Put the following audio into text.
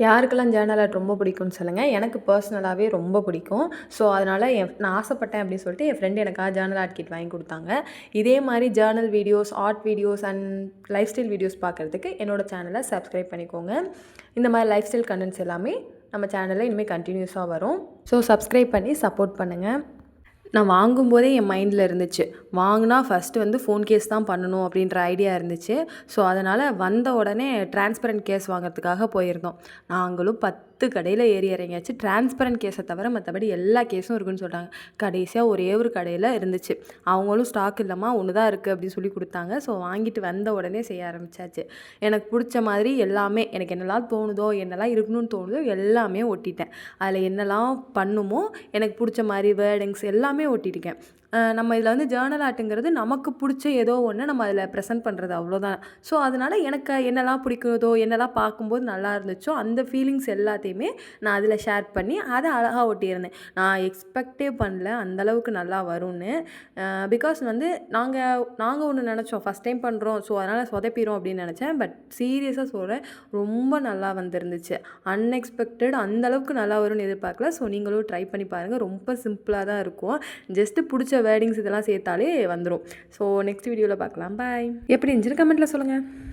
யாருக்கெல்லாம் Journal art ரொம்ப பிடிக்கும்னு சொல்லுங்கள். எனக்கு பர்சனலாகவே ரொம்ப பிடிக்கும். ஸோ அதனால் நான் ஆசைப்பட்டேன் அப்படின்னு சொல்லிட்டு என் ஃப்ரெண்டு எனக்காக ஜேர்னல் ஆர்ட் கிட் வாங்கி கொடுத்தாங்க. இதே மாதிரி Journal videos, art videos and life style videos பார்க்குறதுக்கு என்னோடய சேனலை சப்ஸ்கிரைப் பண்ணிக்கோங்க. இந்த மாதிரி லைஃப் ஸ்டைல் கண்டென்ட்ஸ் எல்லாமே நம்ம சேனலில் இனிமேல் கண்டினியூஸாக வரும். ஸோ சப்ஸ்கிரைப் பண்ணி சப்போர்ட் பண்ணுங்கள். நான் வாங்கும்போதே என் மைண்டில் இருந்துச்சு, வாங்கினா ஃபஸ்ட்டு வந்து ஃபோன் கேஸ் தான் பண்ணணும் அப்படின்ற ஐடியா இருந்துச்சு. ஸோ அதனால் வந்த உடனே டிரான்ஸ்பரண்ட் கேஸ் வாங்குறதுக்காக போயிருந்தோம். நாங்களும் 10 கடையில் ஏறி இறங்கியாச்சு. டிரான்ஸ்பரண்ட் கேஸை தவிர மற்றபடி எல்லா கேஸும் இருக்குன்னு சொல்லிட்டாங்க. கடைசியாக ஒரே ஒரு கடையில் இருந்துச்சு. அவங்களும் ஸ்டாக் இல்லைம்மா, ஒன்று தான் இருக்குது அப்படின்னு சொல்லி கொடுத்தாங்க. ஸோ வாங்கிட்டு வந்த உடனே செய்ய ஆரம்பித்தாச்சு. எனக்கு பிடிச்ச மாதிரி எல்லாமே, எனக்கு என்னெல்லாம் தோணுதோ, என்னெல்லாம் இருக்கணும்னு தோணுதோ எல்லாமே ஒட்டிட்டேன். அதில் என்னெல்லாம் பண்ணுமோ எனக்கு பிடிச்ச மாதிரி வேர்டிங்ஸ் எல்லாமே ஒட்டியிருக்கேன். நம்ம இதில் வந்து ஜேர்னல் ஆர்ட்டுங்கிறது நமக்கு பிடிச்ச ஏதோ ஒன்று நம்ம அதில் ப்ரெசென்ட் பண்ணுறது, அவ்வளோதான். ஸோ அதனால் எனக்கு என்னெல்லாம் பிடிக்குதோ, என்னெல்லாம் பார்க்கும்போது நல்லா இருந்துச்சோ அந்த ஃபீலிங்ஸ் எல்லாத்தையுமே நான் அதில் ஷேர் பண்ணி அதை அழகாக ஒட்டியிருந்தேன். நான் எக்ஸ்பெக்டே பண்ணல அந்தளவுக்கு நல்லா வரும்னு. பிகாஸ் வந்து நாங்கள் ஒன்று நினச்சோம், ஃபஸ்ட் டைம் பண்ணுறோம், ஸோ அதனால் சொதப்பிடும் அப்படின்னு நினச்சேன். பட் சீரியஸாக சொல்கிறேன், ரொம்ப நல்லா வந்துருந்துச்சு. அன்எக்ஸ்பெக்டட், அந்தளவுக்கு நல்லா வரும்னு எதிர்பார்க்கல. ஸோ நீங்களும் ட்ரை பண்ணி பாருங்கள். ரொம்ப சிம்பிளாக தான் இருக்கும். ஜஸ்ட்டு பிடிச்ச வேர்டிங்ஸ் இதெல்லாம் சேர்த்தாலே வந்துடும். ஸோ நெக்ஸ்ட் வீடியோவில் பார்க்கலாம். பாய். எப்படி இருந்துச்சுன்னு கமெண்ட்டில் சொல்லுங்கள்.